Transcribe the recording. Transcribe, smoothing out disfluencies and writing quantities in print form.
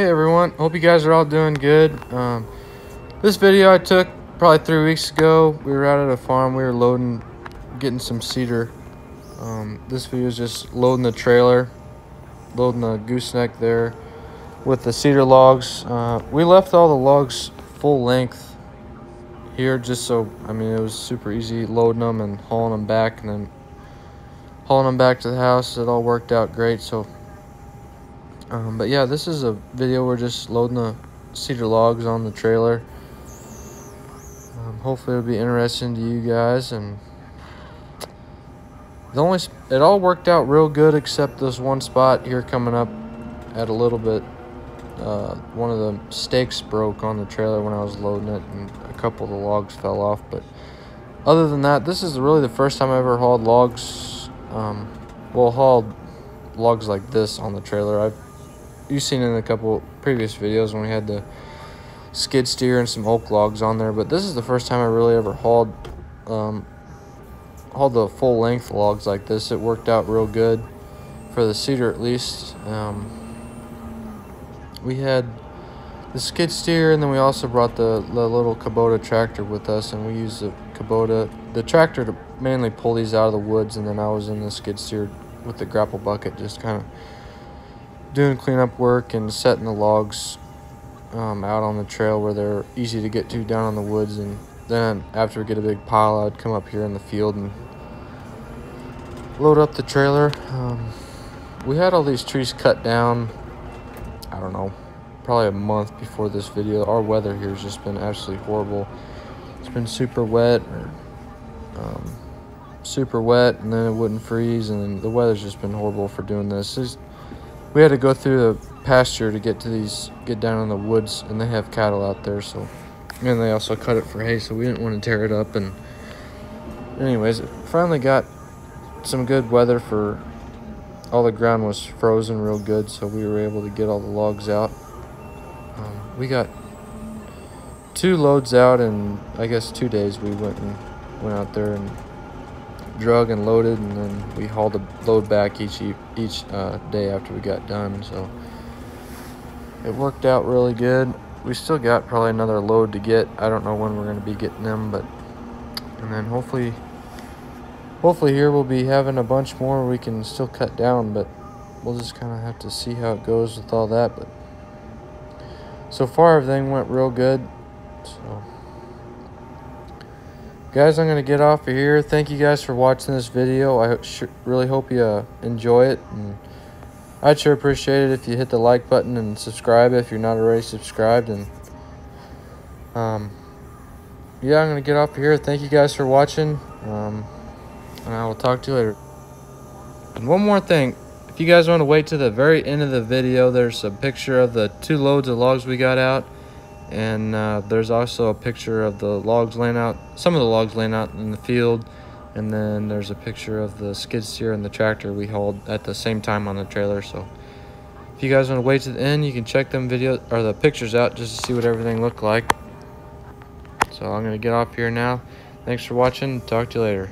Hey everyone, hope you guys are all doing good. This video I took probably 3 weeks ago. We were out at a farm, we were getting some cedar. This video is just loading the trailer, loading the gooseneck there with the cedar logs. We left all the logs full length here just so, it was super easy loading them and hauling them back and then hauling them back to the house. It all worked out great. But yeah, this is a video we're just loading the cedar logs on the trailer. Hopefully it'll be interesting to you guys. And it all worked out real good except this one spot here coming up at a little bit. One of the stakes broke on the trailer when I was loading it, and a couple of the logs fell off. But other than that, this is really the first time I ever hauled logs. Hauled logs like this on the trailer. You've seen it in a couple previous videos when we had the skid steer and some oak logs on there, but this is the first time I really ever hauled the full length logs like this. It worked out real good for the cedar at least. We had the skid steer, and then we also brought the little Kubota tractor with us, and we used the tractor to mainly pull these out of the woods, and then I was in the skid steer with the grapple bucket just kind of doing cleanup work and setting the logs out on the trail where they're easy to get to down in the woods. And then after we get a big pile, I'd come up here in the field and load up the trailer. We had all these trees cut down, I don't know, probably a month before this video. Our weather here has just been absolutely horrible. It's been super wet, and then it wouldn't freeze, and then the weather's just been horrible for doing this. We had to go through the pasture to get down in the woods, and they have cattle out there, and they also cut it for hay, so we didn't want to tear it up. And anyways, it finally got some good weather for all the ground was frozen real good, so we were able to get all the logs out. We got 2 loads out in, I guess, 2 days. We went out there and drug and loaded, and then we hauled a load back each day after we got done. So it worked out really good. We still got probably another load to get. I don't know when we're going to be getting them, and then hopefully here we'll be having a bunch more we can still cut down, but we'll just kind of have to see how it goes with all that. But so far everything went real good. So guys, I'm going to get off of here. Thank you guys for watching this video. I really hope you enjoy it. And I'd sure appreciate it if you hit the like button and subscribe if you're not already subscribed. And yeah, I'm going to get off of here. Thank you guys for watching. And I will talk to you later. And one more thing. If you guys want to wait to the very end of the video, there's a picture of the 2 loads of logs we got out. And there's also a picture of the logs laying out, some of the logs laying out in the field. And then there's a picture of the skid steer and the tractor we hauled at the same time on the trailer. So if you guys want to wait to the end, you can check the pictures out just to see what everything looked like. So I'm going to get off here now. Thanks for watching. Talk to you later.